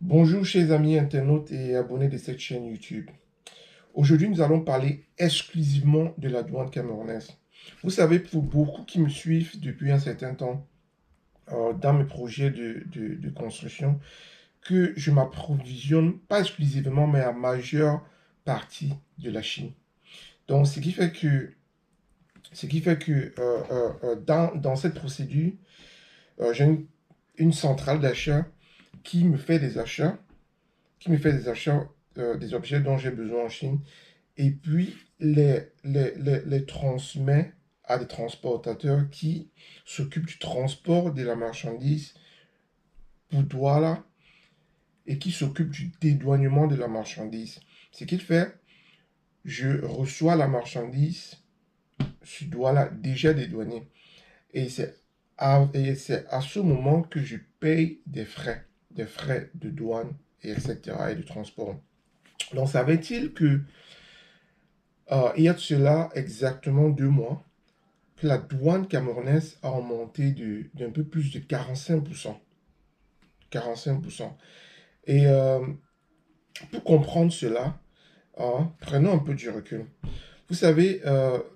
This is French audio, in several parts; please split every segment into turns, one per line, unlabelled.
Bonjour chers amis internautes et abonnés de cette chaîne YouTube. Aujourd'hui, nous allons parler exclusivement de la douane camerounaise. Vous savez, pour beaucoup qui me suivent depuis un certain temps dans mes projets de construction, que je m'approvisionne pas exclusivement, mais à majeure partie de la Chine. Donc, ce qui fait que dans cette procédure, j'ai une centrale d'achat qui me fait des achats des objets dont j'ai besoin en Chine et puis les transmet à des transportateurs qui s'occupent du transport de la marchandise pour Douala et qui s'occupent du dédouanement de la marchandise. Ce qu'il fait, je reçois la marchandise sur Douala déjà dédouanée et c'est à ce moment que je paye des frais de douane, et etc. et de transport. Donc, savait-il que il y a de cela exactement 2 mois, que la douane camerounaise a augmenté d'un peu plus de 45%. 45%. Et pour comprendre cela, prenons un peu du recul. Vous savez,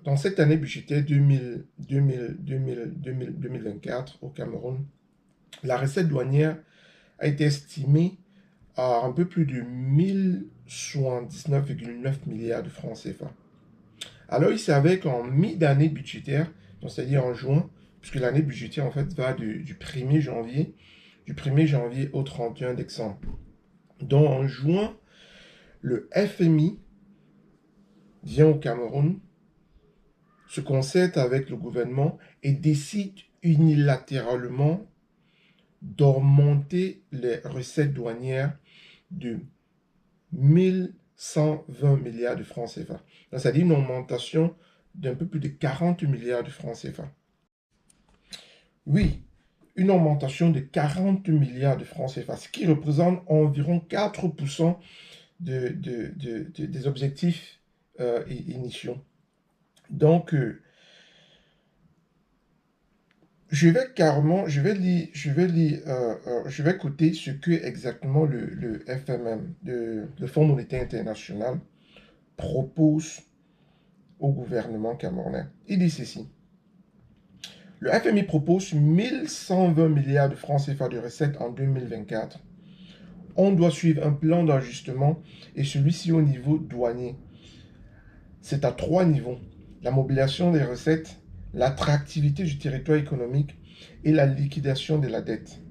dans cette année budgétaire 2024 au Cameroun, la recette douanière a été estimée à un peu plus de 1079,9 milliards de francs CFA. Alors, il savait qu'en mi-d'année budgétaire, donc c'est-à-dire en juin, puisque l'année budgétaire en fait va du 1er janvier, au 31 décembre. Donc en juin, le FMI vient au Cameroun, se concerte avec le gouvernement et décide unilatéralement d'augmenter les recettes douanières de 1120 milliards de francs CFA. C'est-à-dire une augmentation d'un peu plus de 40 milliards de francs CFA. Oui, une augmentation de 40 milliards de francs CFA, ce qui représente environ 4% des objectifs initiaux. Donc, je vais coter ce que exactement le FMM, le Fonds monétaire international, propose au gouvernement camerounais. Il dit ceci. Le FMI propose 1120 milliards de francs CFA de recettes en 2024. On doit suivre un plan d'ajustement et celui-ci au niveau douanier. C'est à 3 niveaux. La mobilisation des recettes, l'attractivité du territoire économique et la liquidation de la dette.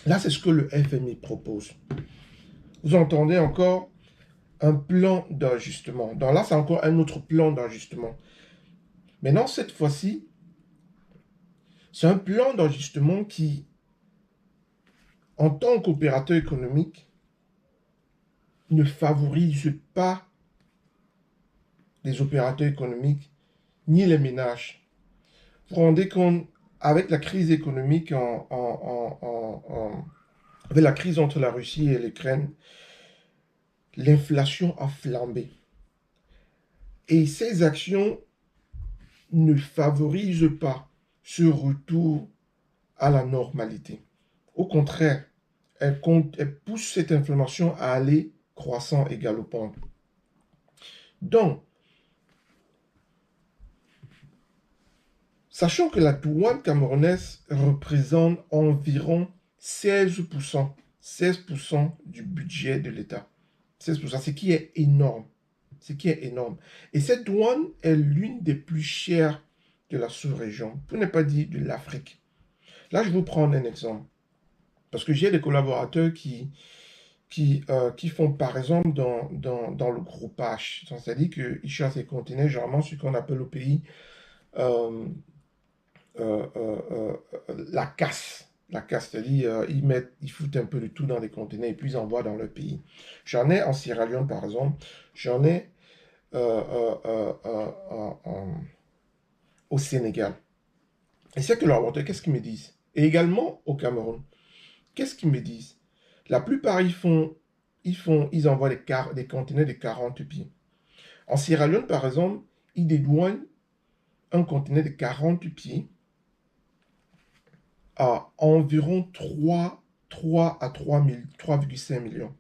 Là, c'est ce que le FMI propose. Vous entendez encore un plan d'ajustement. Donc là, c'est encore un autre plan d'ajustement. Maintenant, cette fois-ci, c'est un plan d'ajustement qui, en tant qu'opérateur économique, ne favorise pas les opérateurs économiques ni les ménages. Vous vous rendez compte, avec la crise économique, avec la crise entre la Russie et l'Ukraine, l'inflation a flambé. Et ces actions ne favorisent pas ce retour à la normalité. Au contraire, elles poussent cette inflation à aller croissant et galopant. Donc, sachant que la douane camerounaise représente environ 16%, 16% du budget de l'État. 16%, ce qui est énorme. Ce qui est énorme. Et cette douane est l'une des plus chères de la sous-région, pour ne pas dire de l'Afrique. Là, je vais vous prendre un exemple. Parce que j'ai des collaborateurs qui font, par exemple, dans le groupage. C'est-à-dire qu'ils chassent les conteneurs, généralement, ce qu'on appelle au pays euh, euh, euh, la casse. La casse, c'est-à-dire ils foutent un peu de tout dans les conteneurs et puis ils envoient dans leur pays. J'en ai en Sierra Leone, par exemple. J'en ai euh, euh, euh, euh, au Sénégal. Et c'est que leurs collaborateurs, qu'est-ce qu'ils me disent? Et également au Cameroun. Qu'est-ce qu'ils me disent? La plupart, ils envoient des conteneurs de 40 pieds. En Sierra Leone, par exemple, ils dédouanent un conteneur de 40 pieds à environ 3 à 3,5 millions.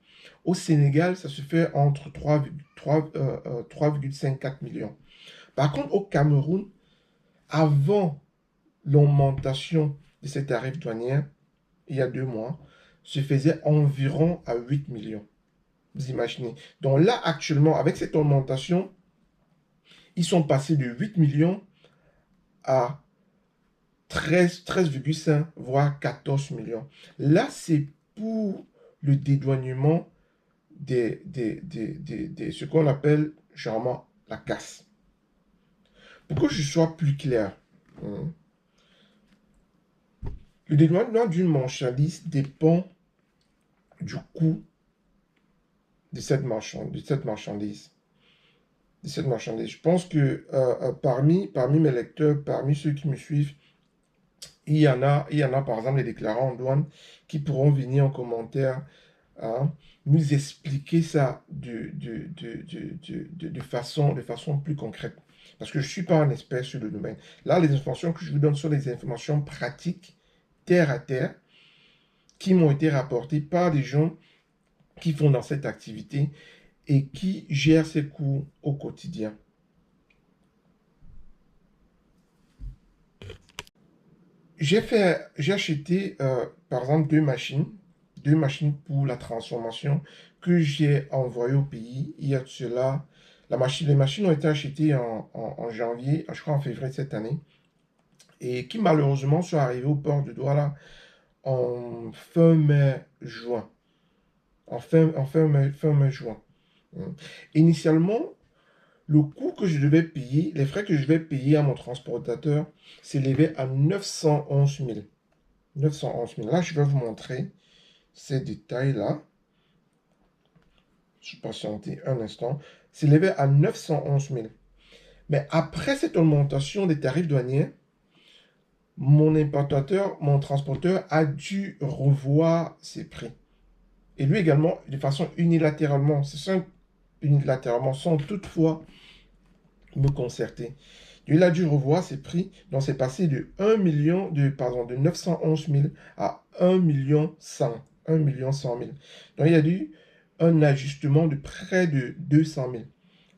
Au Sénégal, ça se fait entre 3,54 millions. Par contre, au Cameroun, avant l'augmentation de ces tarifs douaniers, il y a 2 mois, se faisait environ à 8 millions. Vous imaginez. Donc là, actuellement, avec cette augmentation, ils sont passés de 8 millions à 13,5, voire 14 millions. Là, c'est pour le dédouanement ce qu'on appelle généralement la casse. Pour que je sois plus clair, le dédouanement d'une marchandise dépend du coût de cette marchandise. Je pense que parmi mes lecteurs, parmi ceux qui me suivent, il y en a par exemple les déclarants en douane qui pourront venir en commentaire nous expliquer ça de façon plus concrète. Parce que je ne suis pas un expert sur le domaine. Là, les informations que je vous donne sont des informations pratiques, terre à terre, qui m'ont été rapportées par des gens qui font dans cette activité et qui gèrent ces coûts au quotidien. J'ai acheté, par exemple, deux machines pour la transformation que j'ai envoyées au pays. Il y a de cela, les machines ont été achetées en janvier, je crois en février de cette année, et qui malheureusement sont arrivées au port de Douala en fin mai-juin. Fin mai-juin. Initialement, le coût que je devais payer, les frais que je devais payer à mon transportateur s'élevaient à 911 000. 911 000. Là, je vais vous montrer ces détails-là. Je vais patienter un instant. S'élevait à 911 000. Mais après cette augmentation des tarifs douaniers, mon importateur, mon transporteur a dû revoir ses prix. Et lui également, de façon unilatéralement, sans toutefois me concerter. Il a dû revoir ses prix, donc c'est passé de 911 000 à 1 million 100 000. Donc il y a eu un ajustement de près de 200 000.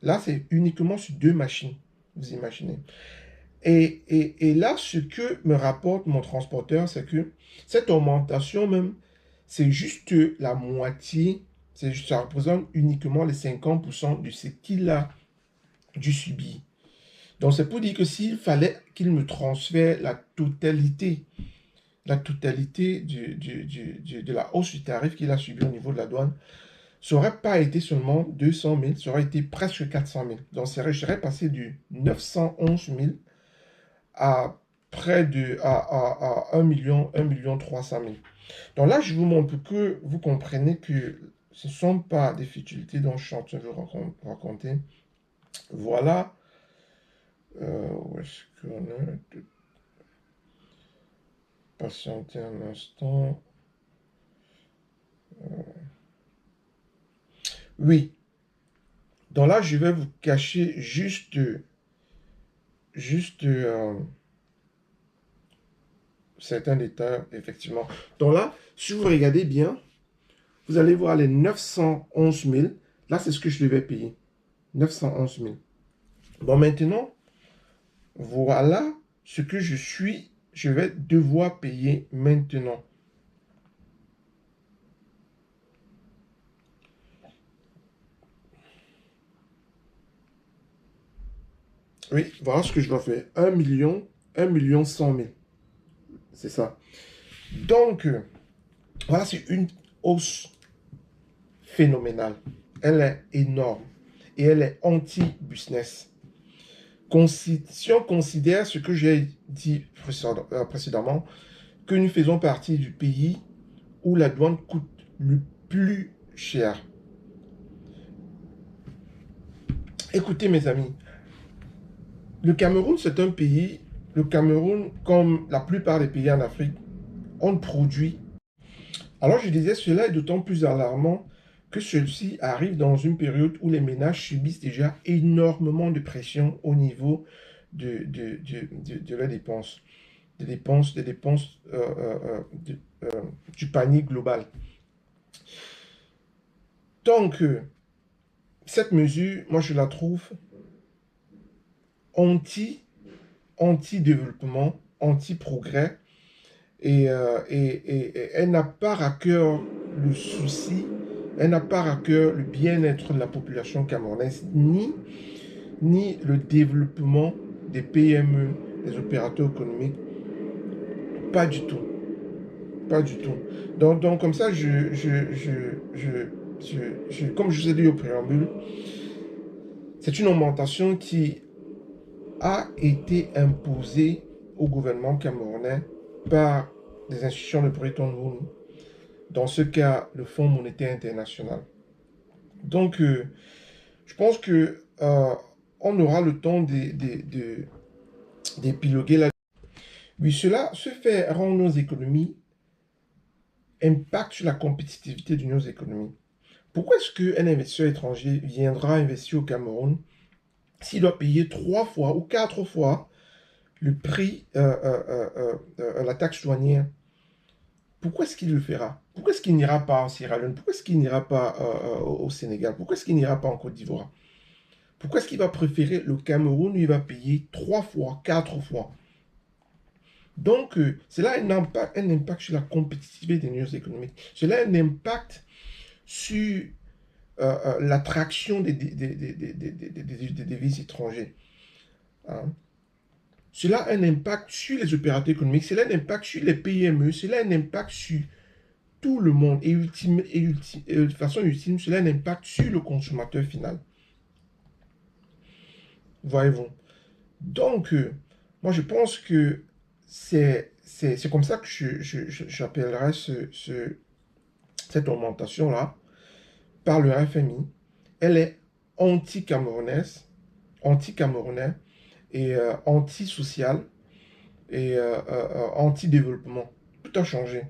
Là, c'est uniquement sur 2 machines, vous imaginez. Et là, ce que me rapporte mon transporteur, c'est que cette augmentation même, c'est juste la moitié, ça représente uniquement les 50% de ce qu'il a dû subir. Donc, c'est pour dire que s'il fallait qu'il me transfère la totalité de la hausse du tarif qu'il a subi au niveau de la douane, ça n'aurait pas été seulement 200 000, ça aurait été presque 400 000. Donc, je serais passé du 911 000 à près de à 1 million 300 000. Donc là, je vous montre pour que vous compreniez que ce ne sont pas des futilités dont je suis en train de vous raconter. Voilà. Où est-ce qu'on est? Patientez un instant. Oui. Donc là, je vais vous cacher juste certains détails, effectivement. Donc là, si vous regardez bien, vous allez voir les 911 000. Là, c'est ce que je devais payer. 911 000. Bon, maintenant, voilà ce que je vais devoir payer maintenant. Oui, voilà ce que je dois faire. 1 million 100 000. C'est ça. Donc, voilà, c'est une hausse phénoménale. Elle est énorme. Et elle est anti-business. Si on considère ce que j'ai dit précédemment, que nous faisons partie du pays où la douane coûte le plus cher. Écoutez mes amis, le Cameroun c'est un pays, le Cameroun comme la plupart des pays en Afrique, on produit. Alors je disais, cela est d'autant plus alarmant que ceci arrive dans une période où les ménages subissent déjà énormément de pression au niveau de leurs dépenses. des dépenses du panier global. Donc, cette mesure, moi, je la trouve anti-développement, anti-progrès, et elle n'a pas à cœur le souci, elle n'a pas à cœur le bien-être de la population camerounaise, ni le développement des PME, des opérateurs économiques. Pas du tout. Pas du tout. Donc comme ça, comme je vous ai dit au préambule, c'est une augmentation qui a été imposée au gouvernement camerounais par des institutions de Bretton Woods, dans ce cas, le Fonds monétaire international. Donc, je pense que on aura le temps d'épiloguer là. Oui, cela se fait rendre nos économies, impacte sur la compétitivité de nos économies. Pourquoi est-ce qu'un investisseur étranger viendra investir au Cameroun s'il doit payer 3 fois ou 4 fois le prix, la taxe douanière? Pourquoi est-ce qu'il le fera? Pourquoi est-ce qu'il n'ira pas en Sierra Leone? Pourquoi est-ce qu'il n'ira pas au Sénégal? Pourquoi est-ce qu'il n'ira pas en Côte d'Ivoire? Pourquoi est-ce qu'il va préférer le Cameroun où il va payer 3 fois, 4 fois? Donc, cela a un impact sur la compétitivité des news économiques. Cela a un impact sur l'attraction des devises étrangères. Hein. Cela a un impact sur les opérateurs économiques, cela a un impact sur les PME, cela a un impact sur tout le monde. Et, de façon ultime, cela a un impact sur le consommateur final. Voyez-vous. Donc, moi, je pense que c'est comme ça que j'appellerais cette augmentation-là par le FMI. Elle est anti-camerounaise, anti-camerounais et anti-social et anti-développement. Tout a changé.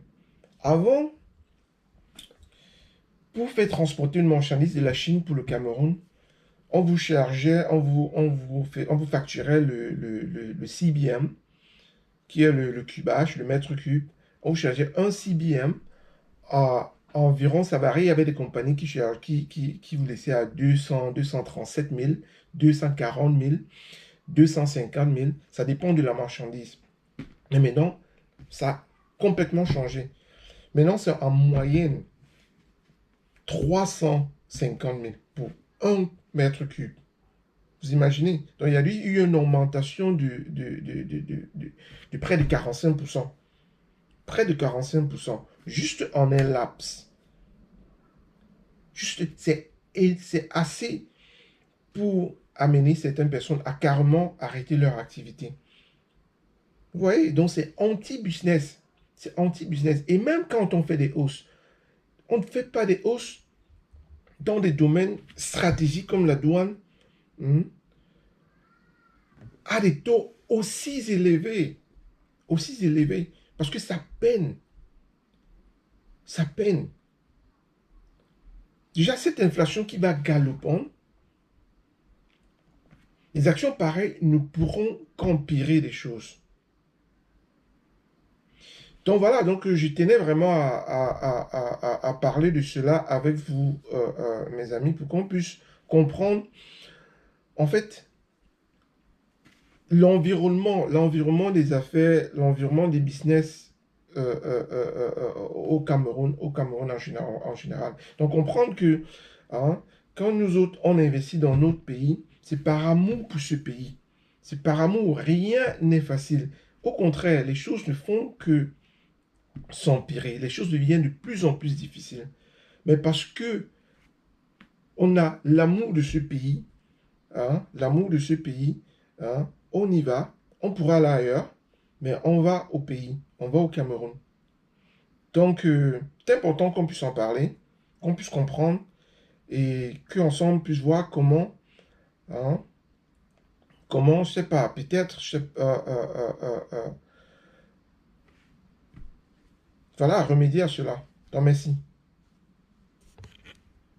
Avant, pour faire transporter une marchandise de la Chine pour le Cameroun, on vous chargeait, on vous facturait le CBM, qui est le cubage, le mètre cube. On vous chargeait un CBM à environ, ça varie, il y avait des compagnies qui vous laissaient à 200, 237 000, 240 000, 250 000, ça dépend de la marchandise. Mais maintenant, ça a complètement changé. Maintenant, c'est en moyenne 350 000 pour 1 mètre cube. Vous imaginez? Donc, il y a eu une augmentation de près de 45%. Près de 45%. Juste en un laps. Juste, c'est assez pour amener certaines personnes à carrément arrêter leur activité. Vous voyez? Donc, c'est anti-business. C'est anti-business. Et même quand on fait des hausses, on ne fait pas des hausses dans des domaines stratégiques comme la douane, à des taux aussi élevés, parce que ça peine. Ça peine. Déjà, cette inflation qui va galopant, les actions pareilles ne pourront qu'empirer les choses. Donc voilà, donc je tenais vraiment à parler de cela avec vous, mes amis, pour qu'on puisse comprendre, en fait, l'environnement des affaires, l'environnement des business au Cameroun en général. Donc comprendre que quand nous autres, on investit dans notre pays, c'est par amour pour ce pays. C'est par amour, rien n'est facile. Au contraire, les choses ne font que s'empirer. Les choses deviennent de plus en plus difficiles. Mais parce que on a l'amour de ce pays, l'amour de ce pays, on y va, on pourra aller ailleurs, mais on va au pays, on va au Cameroun. Donc, c'est important qu'on puisse en parler, qu'on puisse comprendre et qu'ensemble puisse voir comment, je sais pas, peut-être, voilà, remédier à cela. Donc, merci.